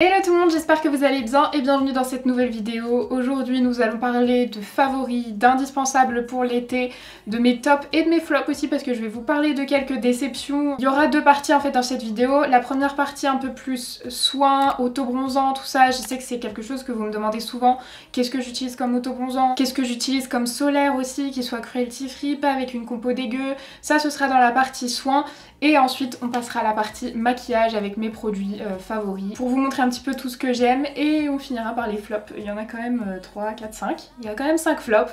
Hello tout le monde, j'espère que vous allez bien et bienvenue dans cette nouvelle vidéo. Aujourd'hui nous allons parler de favoris, d'indispensables pour l'été, de mes tops et de mes flops aussi parce que je vais vous parler de quelques déceptions. Il y aura deux parties en fait dans cette vidéo. La première partie un peu plus soin, auto-bronzant, tout ça. Je sais que c'est quelque chose que vous me demandez souvent. Qu'est-ce que j'utilise comme auto-bronzant? Qu'est-ce que j'utilise comme solaire aussi, qui soit cruelty free, pas avec une compo dégueu. Ça ce sera dans la partie soin. Et ensuite on passera à la partie maquillage avec mes produits favoris pour vous montrer un petit peu tout ce que j'aime et on finira par les flops. Il y en a quand même 3, 4, 5. Il y a quand même 5 flops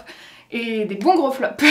et des bons gros flops.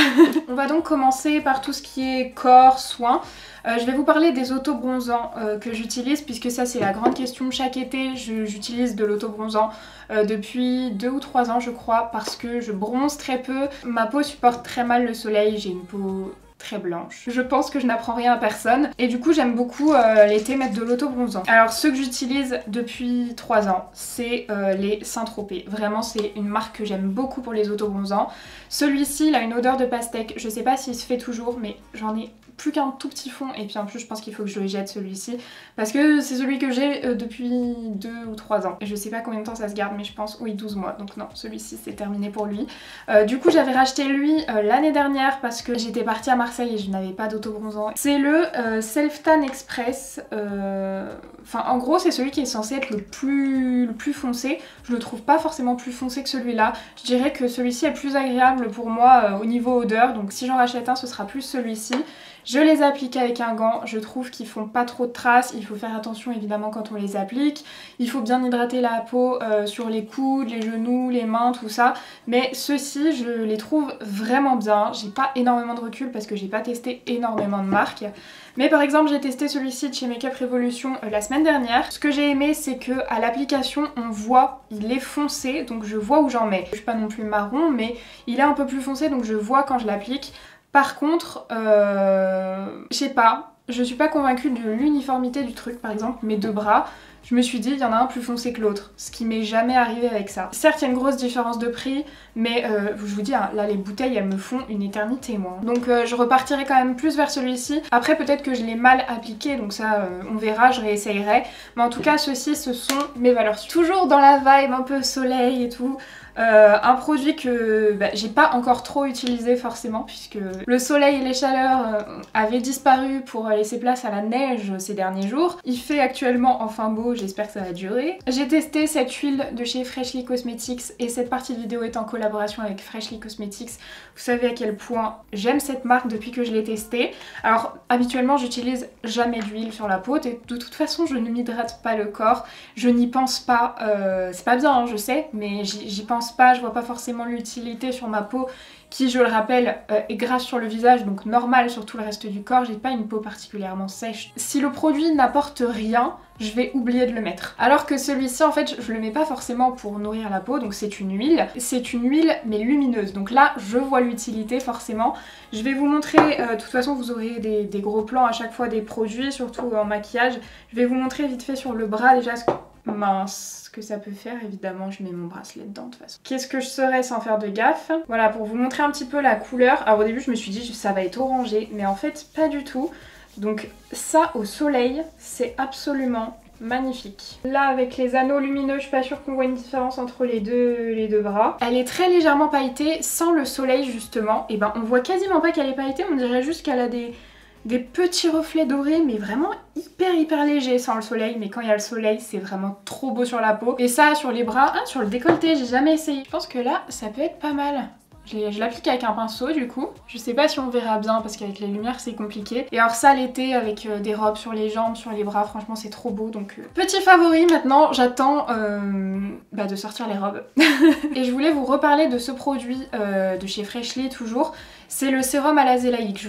On va donc commencer par tout ce qui est corps, soins. Je vais vous parler des auto-bronzants que j'utilise puisque ça c'est la grande question. Chaque été j'utilise de l'auto-bronzant depuis 2 ou 3 ans je crois parce que je bronze très peu. Ma peau supporte très mal le soleil, j'ai une peau très blanche. Je pense que je n'apprends rien à personne et du coup j'aime beaucoup l'été mettre de l'auto-bronzant. Alors ceux que j'utilise depuis 3 ans c'est les Saint-Tropez. Vraiment c'est une marque que j'aime beaucoup pour les auto-bronzants. Celui-ci il a une odeur de pastèque, je sais pas s'il se fait toujours mais j'en ai plus qu'un tout petit fond et puis en plus je pense qu'il faut que je le jette celui-ci parce que c'est celui que j'ai depuis 2 ou 3 ans et je sais pas combien de temps ça se garde mais je pense oui 12 mois donc non celui-ci c'est terminé pour lui. Du coup j'avais racheté lui l'année dernière parce que j'étais partie à Marseille et je n'avais pas d'auto-bronzant. C'est le Self Tan Express, enfin en gros c'est celui qui est censé être le plus foncé. Je le trouve pas forcément plus foncé que celui-là. Je dirais que celui-ci est plus agréable pour moi au niveau odeur donc si j'en rachète un ce sera plus celui-ci. Je les applique avec un gant, je trouve qu'ils font pas trop de traces, il faut faire attention évidemment quand on les applique. Il faut bien hydrater la peau sur les coudes, les genoux, les mains, tout ça. Mais ceux-ci, je les trouve vraiment bien. J'ai pas énormément de recul parce que j'ai pas testé énormément de marques. Mais par exemple j'ai testé celui-ci de chez Makeup Revolution la semaine dernière. Ce que j'ai aimé c'est que à l'application on voit, il est foncé donc je vois où j'en mets. Je suis pas non plus marron mais il est un peu plus foncé donc je vois quand je l'applique. Par contre, je sais pas, je suis pas convaincue de l'uniformité du truc. Par exemple mes deux bras, je me suis dit il y en a un plus foncé que l'autre, ce qui m'est jamais arrivé avec ça. Certes il y a une grosse différence de prix, mais je vous dis hein, là les bouteilles elles me font une éternité moi. Donc je repartirai quand même plus vers celui-ci. Après peut-être que je l'ai mal appliqué donc ça on verra, je réessayerai. Mais en tout cas ceux-ci ce sont mes valeurs sûres. Toujours dans la vibe un peu soleil et tout. Un produit que j'ai pas encore trop utilisé forcément puisque le soleil et les chaleurs avaient disparu pour laisser place à la neige ces derniers jours. Il fait actuellement enfin beau, j'espère que ça va durer. J'ai testé cette huile de chez Freshly Cosmetics et cette partie de vidéo est en collaboration avec Freshly Cosmetics. Vous savez à quel point j'aime cette marque depuis que je l'ai testée. Alors habituellement j'utilise jamais d'huile sur la peau, de toute façon je ne m'hydrate pas le corps, je n'y pense pas, c'est pas bien hein, je sais, mais j'y pense pas, je vois pas forcément l'utilité sur ma peau qui je le rappelle est grasse sur le visage donc normal sur tout le reste du corps, j'ai pas une peau particulièrement sèche. Si le produit n'apporte rien, je vais oublier de le mettre. Alors que celui-ci en fait je le mets pas forcément pour nourrir la peau donc c'est une huile mais lumineuse donc là je vois l'utilité forcément. Je vais vous montrer, de toute façon vous aurez des gros plans à chaque fois des produits surtout en maquillage. Je vais vous montrer vite fait sur le bras déjà ce que ça peut faire. Évidemment je mets mon bracelet dedans de toute façon. Qu'est-ce que je serais sans faire de gaffe? Voilà pour vous montrer un petit peu la couleur. Alors au début je me suis dit ça va être orangé mais en fait pas du tout. Donc ça au soleil c'est absolument magnifique. Là avec les anneaux lumineux je suis pas sûre qu'on voit une différence entre les deux bras. Elle est très légèrement pailletée sans le soleil justement. Et ben on voit quasiment pas qu'elle est pailletée, on dirait juste qu'elle a des petits reflets dorés mais vraiment hyper légers sans le soleil, mais quand il y a le soleil c'est vraiment trop beau sur la peau. Et ça sur les bras, sur le décolleté j'ai jamais essayé. Je pense que là ça peut être pas mal. Je l'applique avec un pinceau du coup. Je sais pas si on verra bien parce qu'avec les lumières c'est compliqué. Et alors ça l'été avec des robes sur les jambes, sur les bras, franchement c'est trop beau donc... Petit favori maintenant, j'attends de sortir les robes. Et je voulais vous reparler de ce produit de chez Freshly toujours. C'est le sérum à l'azélaïque.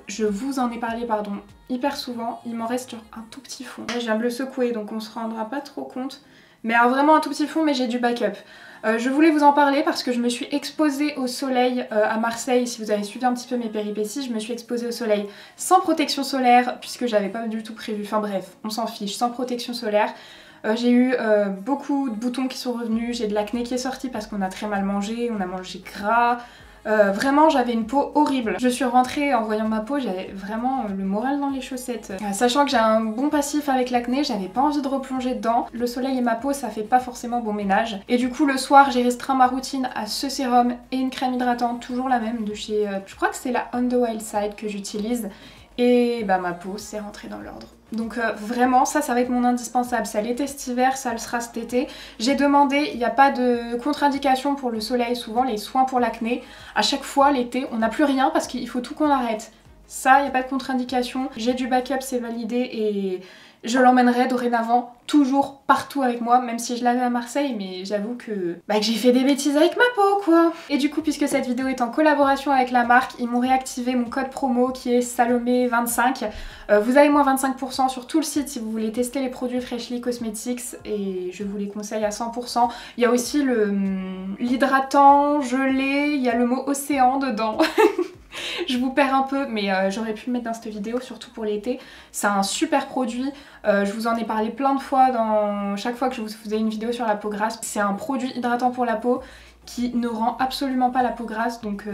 Je vous en ai parlé pardon hyper souvent. Il m'en reste sur un tout petit fond. Là, je viens de le secouer donc on se rendra pas trop compte. Mais alors vraiment un tout petit fond mais j'ai du backup. Je voulais vous en parler parce que je me suis exposée au soleil à Marseille. Si vous avez suivi un petit peu mes péripéties, je me suis exposée au soleil sans protection solaire puisque j'avais pas du tout prévu. Enfin bref, on s'en fiche, sans protection solaire. J'ai eu beaucoup de boutons qui sont revenus, j'ai de l'acné qui est sorti parce qu'on a très mal mangé, on a mangé gras. Vraiment j'avais une peau horrible. Je suis rentrée en voyant ma peau, j'avais vraiment le moral dans les chaussettes. Sachant que j'ai un bon passif avec l'acné, j'avais pas envie de replonger dedans. Le soleil et ma peau ça fait pas forcément bon ménage. Et du coup le soir j'ai restreint ma routine à ce sérum et une crème hydratante, toujours la même de chez... je crois que c'est la On The Wild Side que j'utilise. Et bah ma peau s'est rentrée dans l'ordre. Donc vraiment ça va être mon indispensable. Ça l'était cet hiver, ça le sera cet été. J'ai demandé, il n'y a pas de contre-indication pour le soleil, souvent les soins pour l'acné. À chaque fois l'été on n'a plus rien parce qu'il faut tout qu'on arrête. Ça, il n'y a pas de contre-indication. J'ai du backup, c'est validé et je l'emmènerai dorénavant toujours partout avec moi, même si je l'avais à Marseille, mais j'avoue que j'ai fait des bêtises avec ma peau quoi. Et du coup, puisque cette vidéo est en collaboration avec la marque, ils m'ont réactivé mon code promo qui est Salomé25. Vous avez moins 25% sur tout le site si vous voulez tester les produits Freshly Cosmetics et je vous les conseille à 100%. Il y a aussi l'hydratant gelé, il y a le mot océan dedans. Je vous perds un peu, mais j'aurais pu le mettre dans cette vidéo, surtout pour l'été. C'est un super produit, je vous en ai parlé plein de fois dans chaque fois que je vous faisais une vidéo sur la peau grasse. C'est un produit hydratant pour la peau qui ne rend absolument pas la peau grasse, donc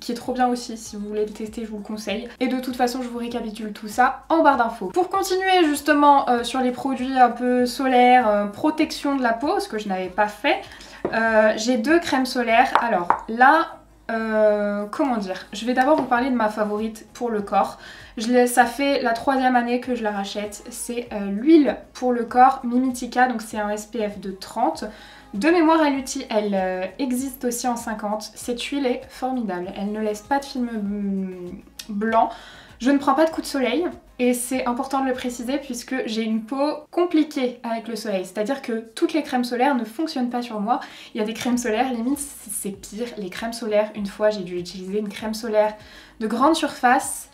qui est trop bien aussi. Si vous voulez le tester, je vous le conseille. Et de toute façon, je vous récapitule tout ça en barre d'infos. Pour continuer justement sur les produits un peu solaires, protection de la peau, ce que je n'avais pas fait, j'ai 2 crèmes solaires. Alors là... comment dire, je vais d'abord vous parler de ma favorite pour le corps. Ça fait la 3e année que je la rachète. C'est l'huile pour le corps Mimitica, donc c'est un SPF de 30. De mémoire, elle existe aussi en 50. Cette huile est formidable, elle ne laisse pas de film blanc. Je ne prends pas de coups de soleil et c'est important de le préciser puisque j'ai une peau compliquée avec le soleil. C'est-à-dire que toutes les crèmes solaires ne fonctionnent pas sur moi. Il y a des crèmes solaires, limite c'est pire. Les crèmes solaires, une fois j'ai dû utiliser une crème solaire de grande surface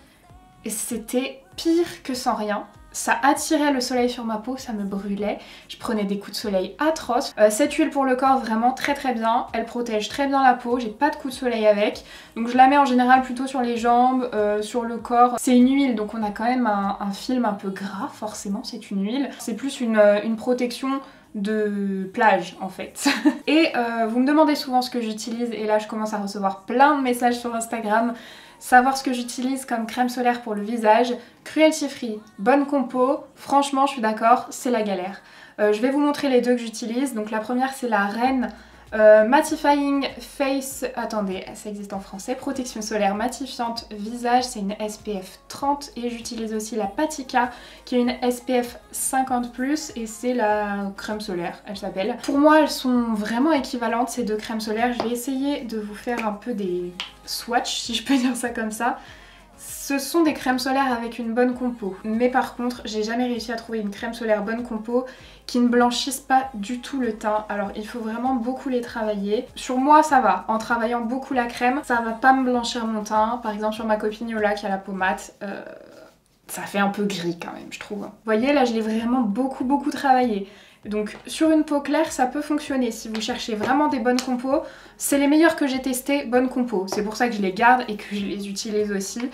et c'était pire que sans rien. Ça attirait le soleil sur ma peau, ça me brûlait, je prenais des coups de soleil atroces. Cette huile pour le corps vraiment très bien, elle protège très bien la peau, j'ai pas de coups de soleil avec. Donc je la mets en général plutôt sur les jambes, sur le corps. C'est une huile donc on a quand même un film un peu gras, forcément c'est une huile. C'est plus une protection de plage en fait. Et vous me demandez souvent ce que j'utilise et là je commence à recevoir plein de messages sur Instagram. Savoir ce que j'utilise comme crème solaire pour le visage, cruelty free, bonne compo, franchement je suis d'accord, c'est la galère. Je vais vous montrer les 2 que j'utilise. Donc la première c'est la Reine Mattifying Face, attendez, ça existe en français, protection solaire matifiante visage, c'est une SPF 30 et j'utilise aussi la Patika qui est une SPF 50+, et c'est la crème solaire, elle s'appelle. Pour moi elles sont vraiment équivalentes ces 2 crèmes solaires, je vais essayer de vous faire un peu des swatchs si je peux dire ça comme ça. Ce sont des crèmes solaires avec une bonne compo, mais par contre j'ai jamais réussi à trouver une crème solaire bonne compo qui ne blanchisse pas du tout le teint. Alors il faut vraiment beaucoup les travailler. Sur moi ça va, en travaillant beaucoup la crème, ça va pas me blanchir mon teint. Par exemple sur ma copine Yola qui a la peau mate, ça fait un peu gris quand même je trouve. Vous voyez là je l'ai vraiment beaucoup travaillé. Donc sur une peau claire ça peut fonctionner si vous cherchez vraiment des bonnes compos. C'est les meilleures que j'ai testées, bonnes compos. C'est pour ça que je les garde et que je les utilise aussi.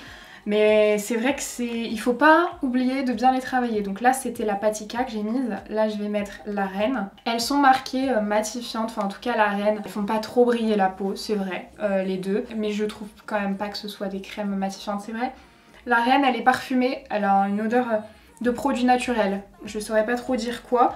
Mais c'est vrai que il faut pas oublier de bien les travailler. Donc là c'était la Patika que j'ai mise. Là je vais mettre la Reine. Elles sont marquées matifiantes, enfin en tout cas la Reine. Elles font pas trop briller la peau, c'est vrai, les 2. Mais je trouve quand même pas que ce soit des crèmes matifiantes, c'est vrai. La Reine elle est parfumée, elle a une odeur de produit naturel. Je saurais pas trop dire quoi.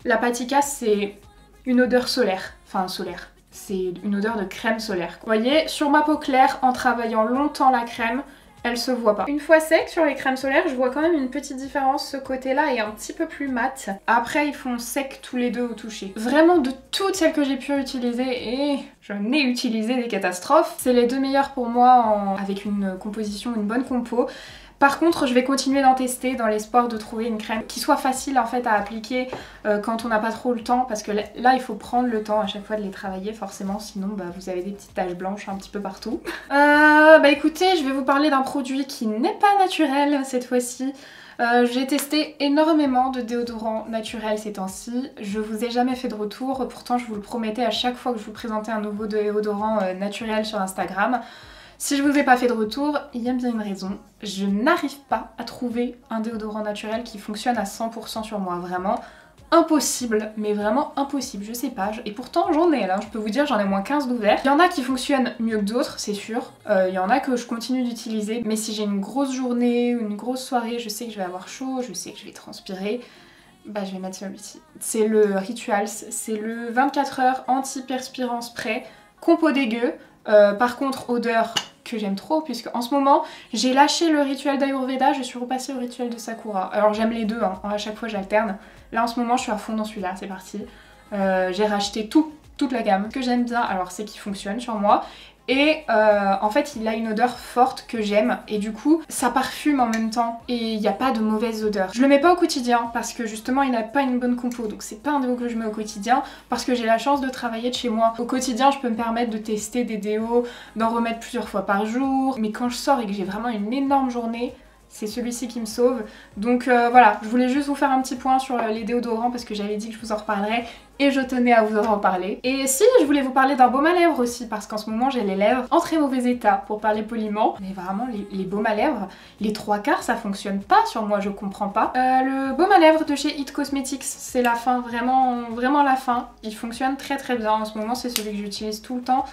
La Patika c'est une odeur solaire, enfin solaire, c'est une odeur de crème solaire. Vous voyez, sur ma peau claire, en travaillant longtemps la crème, elle se voit pas. Une fois sec sur les crèmes solaires, je vois quand même une petite différence, ce côté-là est un petit peu plus mat. Après ils font sec tous les 2 au toucher. Vraiment de toutes celles que j'ai pu utiliser, et j'en ai utilisé des catastrophes, c'est les 2 meilleures pour moi avec une composition, une bonne compo. Par contre, je vais continuer d'en tester dans l'espoir de trouver une crème qui soit facile en fait à appliquer quand on n'a pas trop le temps, parce que là il faut prendre le temps à chaque fois de les travailler forcément, sinon vous avez des petites taches blanches un petit peu partout. Écoutez, je vais vous parler d'un produit qui n'est pas naturel cette fois-ci. J'ai testé énormément de déodorants naturels ces temps-ci, je vous ai jamais fait de retour, pourtant je vous le promettais à chaque fois que je vous présentais un nouveau déodorant naturel sur Instagram. Si je vous ai pas fait de retour, il y a bien une raison. Je n'arrive pas à trouver un déodorant naturel qui fonctionne à 100% sur moi, vraiment. impossible, mais vraiment impossible, je sais pas, et pourtant j'en ai là, je peux vous dire j'en ai moins 15 d'ouverts. Il y en a qui fonctionnent mieux que d'autres, c'est sûr, il y en a que je continue d'utiliser, mais si j'ai une grosse journée ou une grosse soirée, je sais que je vais avoir chaud, je sais que je vais transpirer, bah je vais mettre celui-ci. C'est le Rituals, c'est le 24 heures anti-perspirant spray, compo dégueu, par contre odeur que j'aime trop, puisque en ce moment j'ai lâché le rituel d'Ayurveda, je suis repassée au rituel de Sakura. Alors j'aime les deux, hein, à chaque fois j'alterne. Là en ce moment je suis à fond dans celui-là, c'est parti. J'ai racheté toute la gamme. Ce que j'aime bien, alors c'est qu'il fonctionne sur moi. Et en fait il a une odeur forte que j'aime et du coup ça parfume en même temps et il n'y a pas de mauvaise odeur. Je le mets pas au quotidien parce que justement il n'a pas une bonne compo, donc c'est pas un déo que je mets au quotidien parce que j'ai la chance de travailler de chez moi. Au quotidien je peux me permettre de tester des déos, d'en remettre plusieurs fois par jour, mais quand je sors et que j'ai vraiment une énorme journée, c'est celui-ci qui me sauve. Donc voilà, je voulais juste vous faire un petit point sur les déodorants parce que j'avais dit que je vous en reparlerais et je tenais à vous en reparler. Et si, je voulais vous parler d'un baume à lèvres aussi parce qu'en ce moment j'ai les lèvres en très mauvais état pour parler poliment. Mais vraiment les baumes à lèvres, les 3/4 ça fonctionne pas sur moi, je comprends pas. Le baume à lèvres de chez It Cosmetics, c'est la fin, vraiment la fin. Il fonctionne très bien en ce moment, c'est celui que j'utilise tout le temps.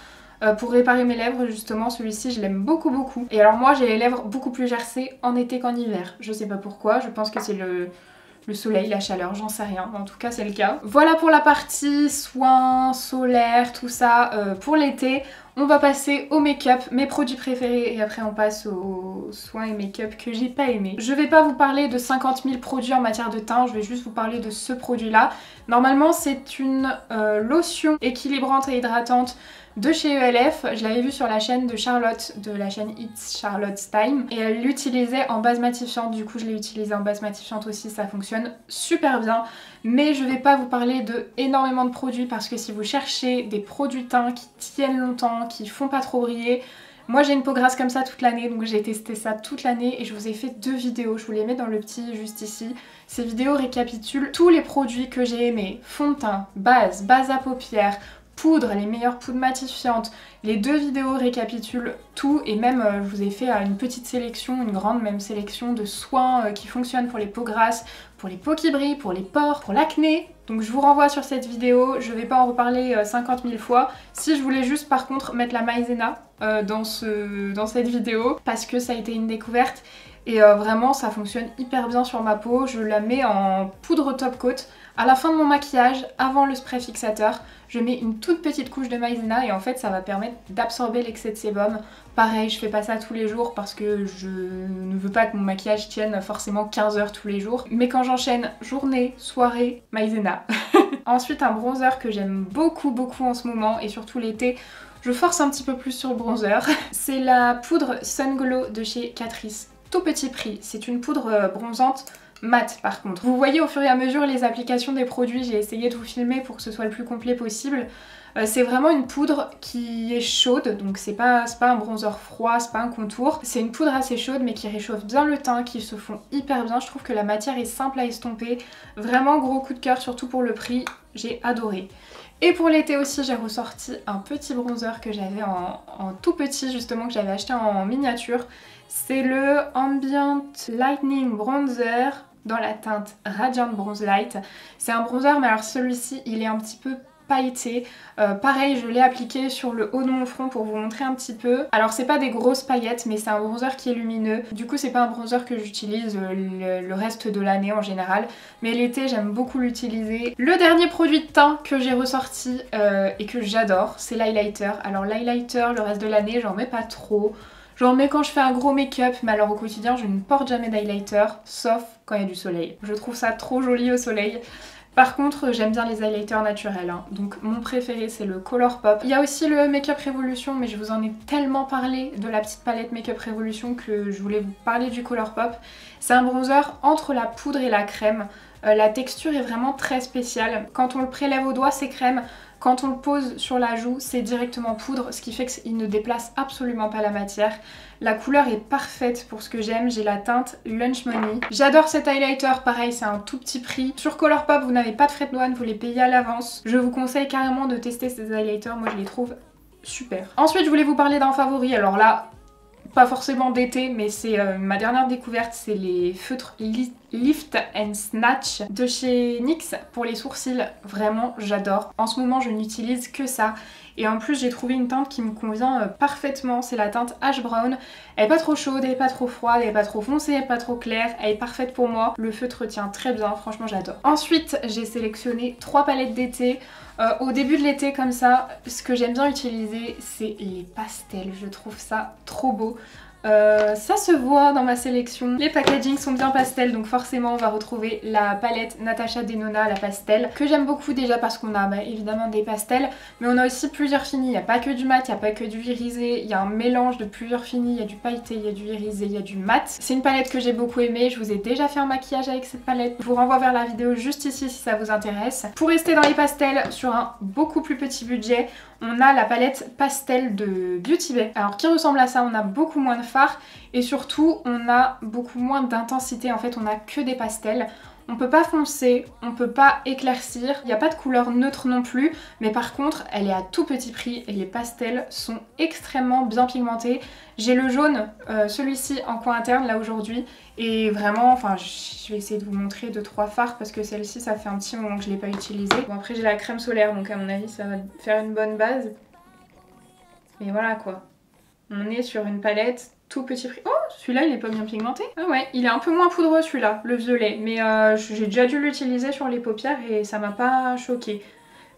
Pour réparer mes lèvres justement, celui-ci je l'aime beaucoup. Et alors moi j'ai les lèvres beaucoup plus gercées en été qu'en hiver. Je sais pas pourquoi, je pense que c'est le soleil, la chaleur, j'en sais rien, en tout cas c'est le cas. Voilà pour la partie soins, solaire, tout ça pour l'été. On va passer au make-up, mes produits préférés et après on passe aux soins et make-up que j'ai pas aimé. Je vais pas vous parler de 50 000 produits en matière de teint, je vais juste vous parler de ce produit là. Normalement c'est une lotion équilibrante et hydratante de chez ELF, je l'avais vue sur la chaîne de Charlotte, de la chaîne It's Charlotte's Time, et elle l'utilisait en base matifiante, du coup je l'ai utilisée en base matifiante aussi, ça fonctionne super bien, mais je vais pas vous parler de énormément de produits parce que si vous cherchez des produits teints qui tiennent longtemps, qui font pas trop briller, moi j'ai une peau grasse comme ça toute l'année, donc j'ai testé ça toute l'année et je vous ai fait 2 vidéos, je vous les mets dans le petit juste ici. Ces vidéos récapitulent tous les produits que j'ai aimés, fond de teint, base à paupières, poudre, les meilleures poudres matifiantes. Les 2 vidéos récapitulent tout et même je vous ai fait une petite sélection, une grande même sélection de soins qui fonctionnent pour les peaux grasses, pour les peaux qui brillent, pour les pores, pour l'acné. Donc je vous renvoie sur cette vidéo, je vais pas en reparler 50 000 fois. Si je voulais juste par contre mettre la maïzena dans cette vidéo parce que ça a été une découverte et vraiment ça fonctionne hyper bien sur ma peau. Je la mets en poudre top coat. À la fin de mon maquillage, avant le spray fixateur, je mets une toute petite couche de maïzena et en fait ça va permettre d'absorber l'excès de sébum. Pareil, je fais pas ça tous les jours parce que je ne veux pas que mon maquillage tienne forcément 15 heures tous les jours. Mais quand j'enchaîne journée, soirée, maïzena. Ensuite un bronzer que j'aime beaucoup en ce moment et surtout l'été, je force un petit peu plus sur le bronzer. C'est la poudre Sun Glow de chez Catrice. Tout petit prix, c'est une poudre bronzante mat par contre. Vous voyez au fur et à mesure les applications des produits, j'ai essayé de vous filmer pour que ce soit le plus complet possible. C'est vraiment une poudre qui est chaude, donc c'est pas un bronzer froid, c'est pas un contour. C'est une poudre assez chaude mais qui réchauffe bien le teint, qui se fond hyper bien. Je trouve que la matière est simple à estomper. Vraiment gros coup de cœur, surtout pour le prix, j'ai adoré. Et pour l'été aussi, j'ai ressorti un petit bronzer que j'avais en tout petit justement, que j'avais acheté en miniature. C'est le Ambient Lightning Bronzer dans la teinte Radiant Bronze Light. C'est un bronzer mais alors celui-ci il est un petit peu pailleté. Pareil, je l'ai appliqué sur le haut de mon front pour vous montrer un petit peu. Alors c'est pas des grosses paillettes mais c'est un bronzer qui est lumineux. Du coup c'est pas un bronzer que j'utilise le reste de l'année en général. Mais l'été j'aime beaucoup l'utiliser. Le dernier produit de teint que j'ai ressorti et que j'adore, c'est l'highlighter. Alors l'highlighter le reste de l'année j'en mets pas trop. J'en mets quand je fais un gros make-up, mais alors au quotidien je ne porte jamais d'highlighter, sauf quand il y a du soleil. Je trouve ça trop joli au soleil. Par contre j'aime bien les highlighters naturels, hein. Donc mon préféré c'est le Colourpop. Il y a aussi le Make Up Revolution, mais je vous en ai tellement parlé de la petite palette Make Up Revolution que je voulais vous parler du Colourpop. C'est un bronzer entre la poudre et la crème. La texture est vraiment très spéciale. Quand on le prélève au doigt c'est crème. Quand on le pose sur la joue, c'est directement poudre, ce qui fait qu'il ne déplace absolument pas la matière. La couleur est parfaite pour ce que j'aime, j'ai la teinte Lunch Money. J'adore cet highlighter, pareil, c'est un tout petit prix. Sur Colourpop, vous n'avez pas de frais de douane, vous les payez à l'avance. Je vous conseille carrément de tester ces highlighters, moi je les trouve super. Ensuite, je voulais vous parler d'un favori, alors là, pas forcément d'été, mais c'est ma dernière découverte, c'est les feutres Lift and Snatch de chez NYX pour les sourcils. Vraiment, j'adore. En ce moment, je n'utilise que ça. Et en plus, j'ai trouvé une teinte qui me convient parfaitement. C'est la teinte Ash Brown. Elle est pas trop chaude, elle est pas trop froide, elle est pas trop foncée, elle est pas trop claire. Elle est parfaite pour moi. Le feutre tient très bien, franchement j'adore. Ensuite, j'ai sélectionné 3 palettes d'été. Au début de l'été comme ça, ce que j'aime bien utiliser, c'est les pastels. Je trouve ça trop beau. Ça se voit dans ma sélection. Les packagings sont bien pastels, donc forcément on va retrouver la palette Natasha Denona, la pastel, que j'aime beaucoup déjà parce qu'on a évidemment des pastels, mais on a aussi plusieurs finis. Il n'y a pas que du mat, il n'y a pas que du irisé, il y a un mélange de plusieurs finis, il y a du pailleté, il y a du irisé, il y a du mat. C'est une palette que j'ai beaucoup aimée, je vous ai déjà fait un maquillage avec cette palette. Je vous renvoie vers la vidéo juste ici si ça vous intéresse. Pour rester dans les pastels, sur un beaucoup plus petit budget, on a la palette pastel de Beauty Bay. Alors qui ressemble à ça, on a beaucoup moins de fard et surtout on a beaucoup moins d'intensité. En fait on a que des pastels. On peut pas foncer, on peut pas éclaircir, il n'y a pas de couleur neutre non plus, mais par contre elle est à tout petit prix et les pastels sont extrêmement bien pigmentés. J'ai le jaune, celui-ci en coin interne là aujourd'hui, et vraiment, enfin je vais essayer de vous montrer 2-3 fards parce que celle-ci ça fait un petit moment que je l'ai pas utilisée. Bon après j'ai la crème solaire donc à mon avis ça va faire une bonne base. Mais voilà quoi, on est sur une palette tout petit prix. Oh, celui-là il est pas bien pigmenté. Ah ouais, il est un peu moins poudreux celui-là, le violet. Mais j'ai déjà dû l'utiliser sur les paupières et ça m'a pas choqué.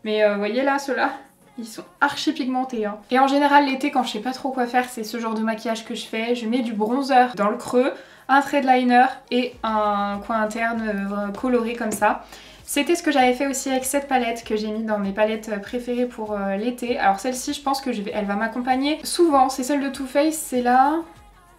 Mais vous voyez là, ceux-là, ils sont archi pigmentés. Hein. Et en général l'été quand je sais pas trop quoi faire, c'est ce genre de maquillage que je fais. Je mets du bronzer dans le creux, un trait de liner et un coin interne coloré comme ça. C'était ce que j'avais fait aussi avec cette palette que j'ai mis dans mes palettes préférées pour l'été. Alors celle-ci je pense que elle va m'accompagner souvent. C'est celle de Too Faced, c'est là...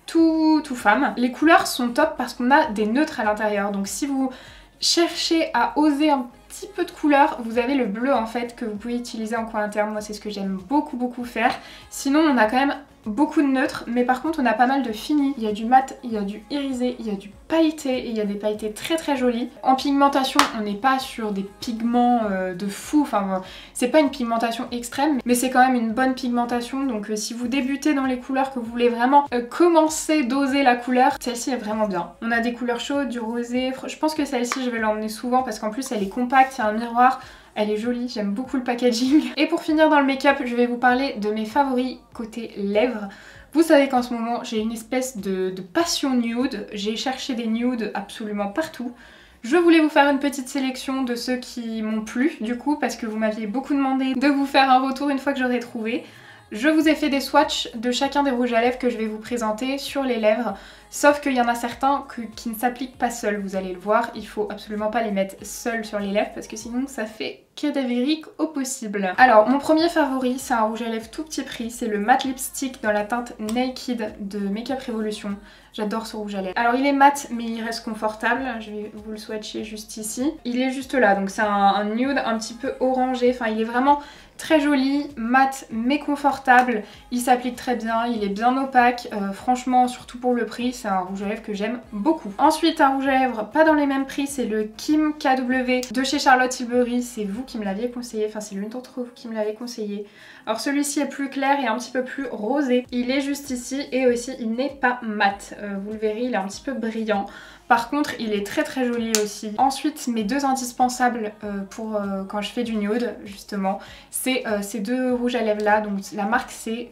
Tout femme. Les couleurs sont top parce qu'on a des neutres à l'intérieur. Donc si vous cherchez à oser un petit peu de couleur, vous avez le bleu en fait que vous pouvez utiliser en coin interne. Moi c'est ce que j'aime beaucoup faire. Sinon on a quand même beaucoup de neutres, mais par contre on a pas mal de finis. Il y a du mat, il y a du irisé, il y a du pailleté et il y a des pailletés très jolis. En pigmentation on n'est pas sur des pigments de fou, enfin c'est pas une pigmentation extrême, mais c'est quand même une bonne pigmentation. Donc si vous débutez dans les couleurs, que vous voulez vraiment commencer d'oser la couleur, celle-ci est vraiment bien. On a des couleurs chaudes, du rosé, je pense que celle-ci je vais l'emmener souvent parce qu'en plus elle est compacte, il y a un miroir. Elle est jolie, j'aime beaucoup le packaging. Et pour finir dans le make-up, je vais vous parler de mes favoris côté lèvres. Vous savez qu'en ce moment, j'ai une espèce de passion nude. J'ai cherché des nudes absolument partout. Je voulais vous faire une petite sélection de ceux qui m'ont plu, du coup, parce que vous m'aviez beaucoup demandé de vous faire un retour une fois que j'aurai trouvé. Je vous ai fait des swatchs de chacun des rouges à lèvres que je vais vous présenter sur les lèvres. Sauf qu'il y en a certains qui ne s'appliquent pas seuls, vous allez le voir. Il faut absolument pas les mettre seuls sur les lèvres parce que sinon ça fait cadavérique au possible. Alors mon premier favori, c'est un rouge à lèvres tout petit prix. C'est le matte lipstick dans la teinte Naked de Makeup Revolution. J'adore ce rouge à lèvres. Alors il est mat mais il reste confortable. Je vais vous le swatcher juste ici. Il est juste là, donc c'est un nude un petit peu orangé. Enfin il est vraiment très joli, mat mais confortable. Il s'applique très bien, il est bien opaque. Franchement, surtout pour le prix, c'est un rouge à lèvres que j'aime beaucoup. Ensuite un rouge à lèvres pas dans les mêmes prix, c'est le Kim KW de chez Charlotte Tilbury. C'est vous qui me l'aviez conseillé, enfin c'est l'une d'entre vous qui me l'avait conseillé. Alors celui-ci est plus clair et un petit peu plus rosé. Il est juste ici et aussi il n'est pas mat. Vous le verrez, il est un petit peu brillant. Par contre, il est très joli aussi. Ensuite, mes deux indispensables pour quand je fais du nude, justement, c'est ces deux rouges à lèvres là. Donc la marque c'est...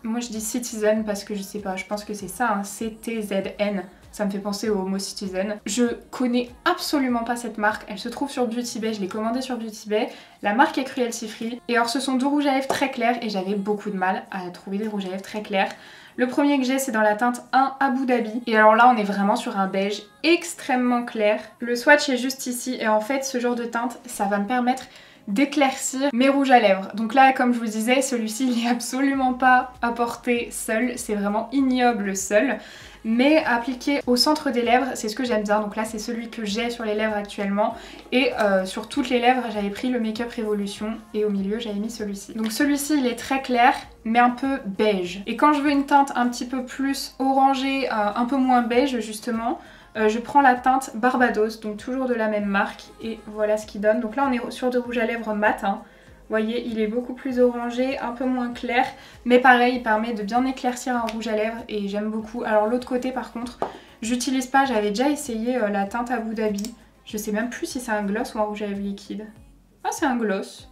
Moi je dis Citizen parce que je sais pas, je pense que c'est ça, hein, CTZN. Ça me fait penser au mot Citizen. Je connais absolument pas cette marque. Elle se trouve sur Beauty Bay. Je l'ai commandée sur Beauty Bay. La marque est Cruelty Free. Et alors ce sont deux rouges à lèvres très clairs et j'avais beaucoup de mal à trouver des rouges à lèvres très clairs. Le premier que j'ai c'est dans la teinte 1 Abu Dhabi. Et alors là on est vraiment sur un beige extrêmement clair. Le swatch est juste ici et en fait ce genre de teinte ça va me permettre d'éclaircir mes rouges à lèvres. Donc là comme je vous disais, celui-ci il est absolument pas à porter seul. C'est vraiment ignoble seul. Mais appliqué au centre des lèvres, c'est ce que j'aime bien. Donc là c'est celui que j'ai sur les lèvres actuellement. Et sur toutes les lèvres j'avais pris le Makeup Revolution et au milieu j'avais mis celui-ci. Donc celui-ci il est très clair mais un peu beige. Et quand je veux une teinte un petit peu plus orangée, un peu moins beige justement, je prends la teinte Barbados, donc toujours de la même marque. Et voilà ce qu'il donne. Donc là on est sur de rouge à lèvres mat, hein. Vous voyez, il est beaucoup plus orangé, un peu moins clair, mais pareil, il permet de bien éclaircir un rouge à lèvres et j'aime beaucoup. Alors l'autre côté par contre, J'utilise pas, j'avais déjà essayé la teinte Abu Dhabi. Je sais même plus si c'est un gloss ou un rouge à lèvres liquide. Ah, c'est un gloss.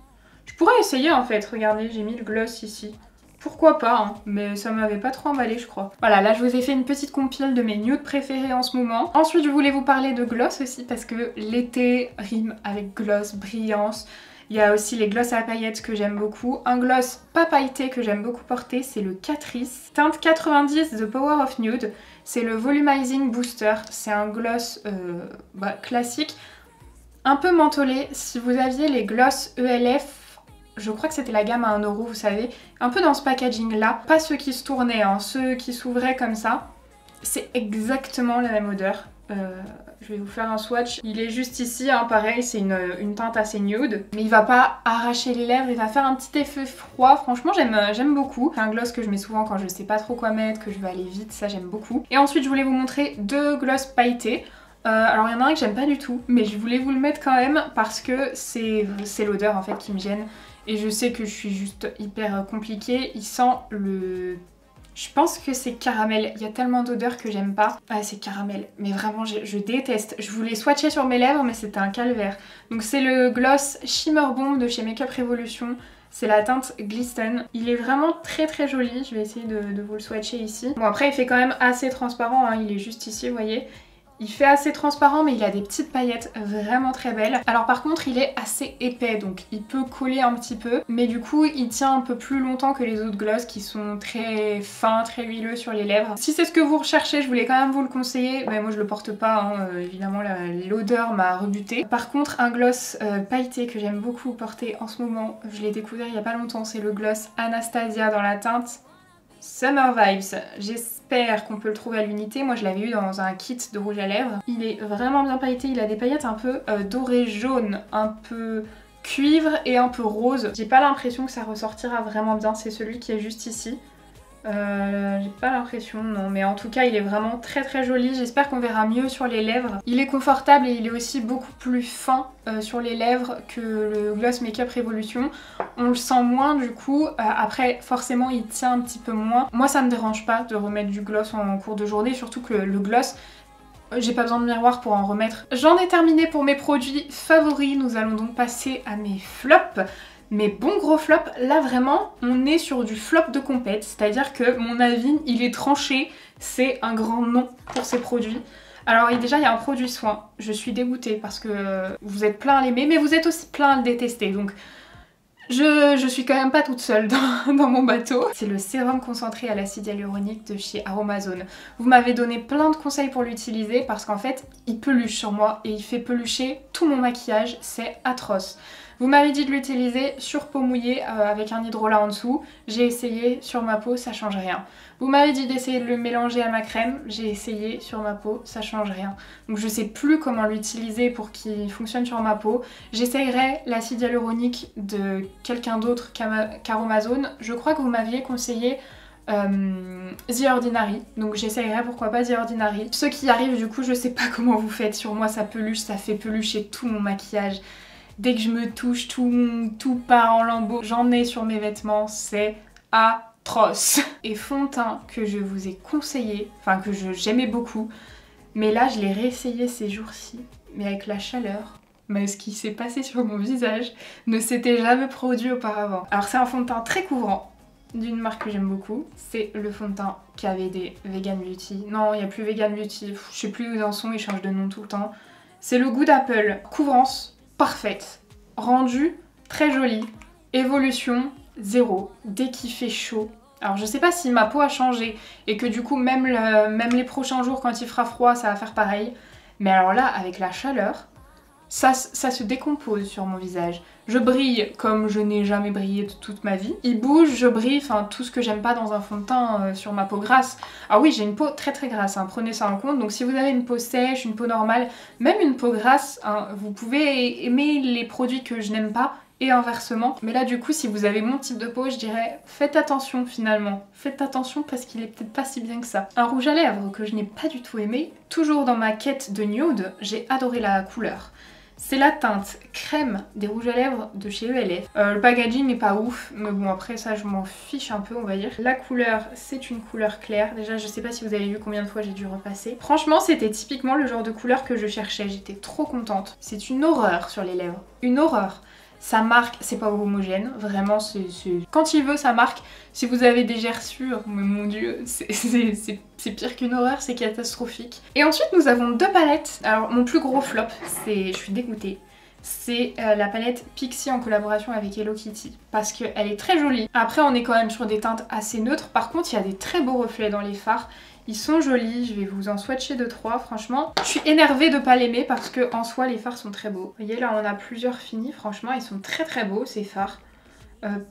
Je pourrais essayer en fait, regardez, j'ai mis le gloss ici. Pourquoi pas, hein, mais ça m'avait pas trop emballé je crois. Voilà, là je vous ai fait une petite compile de mes nudes préférés en ce moment. Ensuite je voulais vous parler de gloss aussi parce que l'été rime avec gloss, brillance. Il y a aussi les gloss à paillettes que j'aime beaucoup. Un gloss pas pailleté que j'aime beaucoup porter, c'est le Catrice. Teinte 90 The Power of Nude. C'est le Volumizing Booster. C'est un gloss classique, un peu mentholé. Si vous aviez les gloss ELF, je crois que c'était la gamme à 1€, vous savez, un peu dans ce packaging là, pas ceux qui se tournaient, hein, ceux qui s'ouvraient comme ça, c'est exactement la même odeur. Je vais vous faire un swatch, il est juste ici, hein, pareil, c'est une teinte assez nude, mais il va pas arracher les lèvres, il va faire un petit effet froid, franchement j'aime beaucoup. C'est un gloss que je mets souvent quand je sais pas trop quoi mettre, que je veux aller vite, ça j'aime beaucoup. Et ensuite je voulais vous montrer deux gloss pailletés. Alors il y en a un que j'aime pas du tout, mais je voulais vous le mettre quand même parce que c'est l'odeur en fait qui me gêne. Et je sais que je suis juste hyper compliquée. Il sent le... Je pense que c'est caramel. Il y a tellement d'odeurs que j'aime pas. Ah, c'est caramel. Mais vraiment, je déteste. Je voulais swatcher sur mes lèvres, mais c'était un calvaire. Donc c'est le gloss Shimmer Bomb de chez Makeup Revolution. C'est la teinte Glisten. Il est vraiment très très joli. Je vais essayer de vous le swatcher ici. Bon, après, il fait quand même assez transparent, hein. Il est juste ici, vous voyez. Il fait assez transparent mais il a des petites paillettes vraiment très belles. Alors par contre il est assez épais donc il peut coller un petit peu. Mais du coup il tient un peu plus longtemps que les autres gloss qui sont très fins, très huileux sur les lèvres. Si c'est ce que vous recherchez, je voulais quand même vous le conseiller. Mais moi je le porte pas, hein. Évidemment l'odeur m'a rebutée. Par contre un gloss pailleté que j'aime beaucoup porter en ce moment, je l'ai découvert il y a pas longtemps, c'est le gloss Anastasia dans la teinte Summer Vibes. J'espère qu'on peut le trouver à l'unité. Moi je l'avais eu dans un kit de rouge à lèvres. Il est vraiment bien pailleté, il a des paillettes un peu doré jaune, un peu cuivre et un peu rose. J'ai pas l'impression que ça ressortira vraiment bien, c'est celui qui est juste ici. J'ai pas l'impression, non, mais en tout cas il est vraiment très très joli. J'espère qu'on verra mieux sur les lèvres. Il est confortable et il est aussi beaucoup plus fin sur les lèvres que le gloss Makeup Revolution. On le sent moins du coup. Après forcément il tient un petit peu moins. Moi ça me dérange pas de remettre du gloss en cours de journée, surtout que le gloss, j'ai pas besoin de miroir pour en remettre. J'en ai terminé pour mes produits favoris. Nous allons donc passer à mes flops. Mais bon gros flop, là vraiment on est sur du flop de compète, c'est-à-dire que mon avis il est tranché, c'est un grand non pour ces produits. Alors déjà il y a un produit soin, je suis dégoûtée parce que vous êtes plein à l'aimer mais vous êtes aussi plein à le détester, donc je suis quand même pas toute seule dans mon bateau. C'est le sérum concentré à l'acide hyaluronique de chez Aromazone. Vous m'avez donné plein de conseils pour l'utiliser parce qu'en fait il peluche sur moi et il fait pelucher tout mon maquillage, c'est atroce. Vous m'avez dit de l'utiliser sur peau mouillée avec un hydrolat en dessous. J'ai essayé sur ma peau, ça change rien. Vous m'avez dit d'essayer de le mélanger à ma crème. J'ai essayé sur ma peau, ça change rien. Donc je sais plus comment l'utiliser pour qu'il fonctionne sur ma peau. J'essayerai l'acide hyaluronique de quelqu'un d'autre qu'Aromazone. Je crois que vous m'aviez conseillé The Ordinary, donc j'essayerai pourquoi pas The Ordinary. Ceux qui y arrivent du coup je sais pas comment vous faites, sur moi ça peluche, ça fait pelucher tout mon maquillage. Dès que je me touche, tout part en lambeaux. J'en ai sur mes vêtements, c'est atroce. Et fond de teint que je vous ai conseillé, enfin que j'aimais beaucoup, mais là je l'ai réessayé ces jours-ci, mais avec la chaleur. Mais ce qui s'est passé sur mon visage ne s'était jamais produit auparavant. Alors c'est un fond de teint très couvrant, d'une marque que j'aime beaucoup. C'est le fond de teint KVD Vegan Beauty. Non, il n'y a plus Vegan Beauty, je sais plus où ils en sont, ils changent de nom tout le temps. C'est le Good Apple. Couvrance parfaite, rendu très joli, évolution 0, dès qu'il fait chaud. Alors je sais pas si ma peau a changé et que du coup même les prochains jours quand il fera froid ça va faire pareil, mais alors là avec la chaleur, ça se décompose sur mon visage. Je brille comme je n'ai jamais brillé de toute ma vie. Il bouge, je brille, enfin tout ce que j'aime pas dans un fond de teint sur ma peau grasse. Ah oui, j'ai une peau très très grasse, hein, prenez ça en compte. Donc si vous avez une peau sèche, une peau normale, même une peau grasse, hein, vous pouvez aimer les produits que je n'aime pas et inversement. Mais là du coup si vous avez mon type de peau, je dirais faites attention finalement. Faites attention parce qu'il est peut-être pas si bien que ça. Un rouge à lèvres que je n'ai pas du tout aimé, toujours dans ma quête de nude, j'ai adoré la couleur. C'est la teinte crème des rouges à lèvres de chez ELF. Le packaging n'est pas ouf, mais bon après ça je m'en fiche un peu on va dire. La couleur c'est une couleur claire. Déjà je sais pas si vous avez vu combien de fois j'ai dû repasser. Franchement c'était typiquement le genre de couleur que je cherchais, j'étais trop contente. C'est une horreur sur les lèvres, une horreur. Ça marque, c'est pas homogène, vraiment c'est... Quand il veut ça marque. Si vous avez des gerçures, mais mon dieu, c'est pire qu'une horreur, c'est catastrophique. Et ensuite nous avons deux palettes. Alors mon plus gros flop, je suis dégoûtée. C'est la palette Pixi en collaboration avec Hello Kitty. Parce qu'elle est très jolie. Après on est quand même sur des teintes assez neutres. Par contre il y a des très beaux reflets dans les fards. Ils sont jolis, je vais vous en swatcher 2-3 franchement. Je suis énervée de pas l'aimer parce que en soi les fards sont très beaux. Vous voyez là on a plusieurs finis, franchement ils sont très beaux ces fards.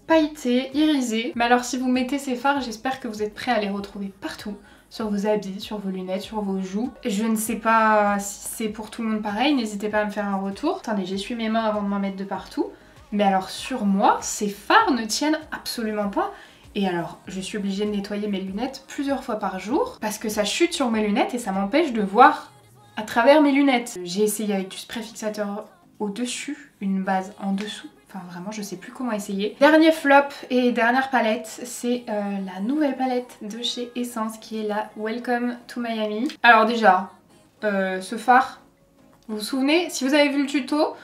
Pailletés, irisés. Mais alors si vous mettez ces fards, j'espère que vous êtes prêts à les retrouver partout. Sur vos habits, sur vos lunettes, sur vos joues. Je ne sais pas si c'est pour tout le monde pareil, n'hésitez pas à me faire un retour. Attendez, j'essuie mes mains avant de m'en mettre de partout. Mais alors sur moi, ces fards ne tiennent absolument pas. Et alors, je suis obligée de nettoyer mes lunettes plusieurs fois par jour parce que ça chute sur mes lunettes et ça m'empêche de voir à travers mes lunettes. J'ai essayé avec du spray fixateur au-dessus, une base en dessous. Enfin vraiment je sais plus comment essayer. Dernier flop et dernière palette, c'est la nouvelle palette de chez Essence qui est la Welcome to Miami. Alors déjà, ce fard, vous vous souvenez, si vous avez vu le tuto,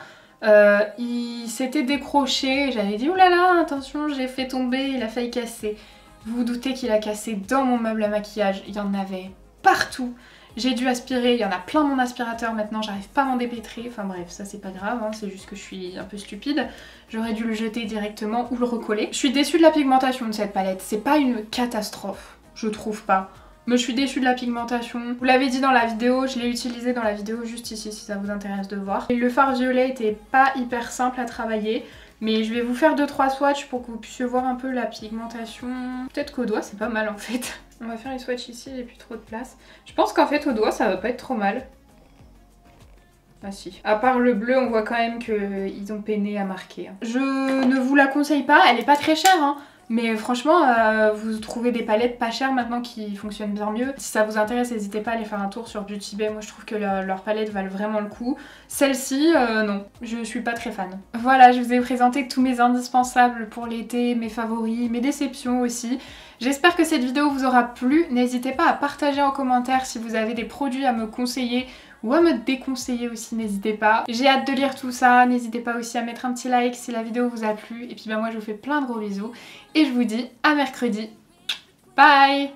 il s'était décroché, j'avais dit oulala attention j'ai fait tomber, il a failli casser. Vous vous doutez qu'il a cassé dans mon meuble à maquillage, il y en avait partout. J'ai dû aspirer, il y en a plein mon aspirateur maintenant, j'arrive pas à m'en dépêtrer. Enfin bref, ça c'est pas grave, hein, c'est juste que je suis un peu stupide. J'aurais dû le jeter directement ou le recoller. Je suis déçue de la pigmentation de cette palette, c'est pas une catastrophe, je trouve pas. Mais je suis déçue de la pigmentation. Vous l'avez dit dans la vidéo, je l'ai utilisé dans la vidéo juste ici si ça vous intéresse de voir. Et le fard violet était pas hyper simple à travailler. Mais je vais vous faire 2-3 swatchs pour que vous puissiez voir un peu la pigmentation. Peut-être qu'au doigt c'est pas mal en fait. On va faire les swatchs ici, il n'y a plus trop de place. Je pense qu'en fait au doigt ça va pas être trop mal. Ah si. À part le bleu on voit quand même qu'ils ont peiné à marquer. Je ne vous la conseille pas, elle est pas très chère hein. Mais franchement, vous trouvez des palettes pas chères maintenant qui fonctionnent bien mieux. Si ça vous intéresse, n'hésitez pas à aller faire un tour sur Beauty Bay. Moi je trouve que leurs palettes valent vraiment le coup. Celle-ci, non, je suis pas très fan. Voilà, je vous ai présenté tous mes indispensables pour l'été, mes favoris, mes déceptions aussi. J'espère que cette vidéo vous aura plu. N'hésitez pas à partager en commentaire si vous avez des produits à me conseiller ou à me déconseiller aussi, n'hésitez pas. J'ai hâte de lire tout ça, n'hésitez pas aussi à mettre un petit like si la vidéo vous a plu. Et puis moi je vous fais plein de gros bisous et je vous dis à mercredi. Bye!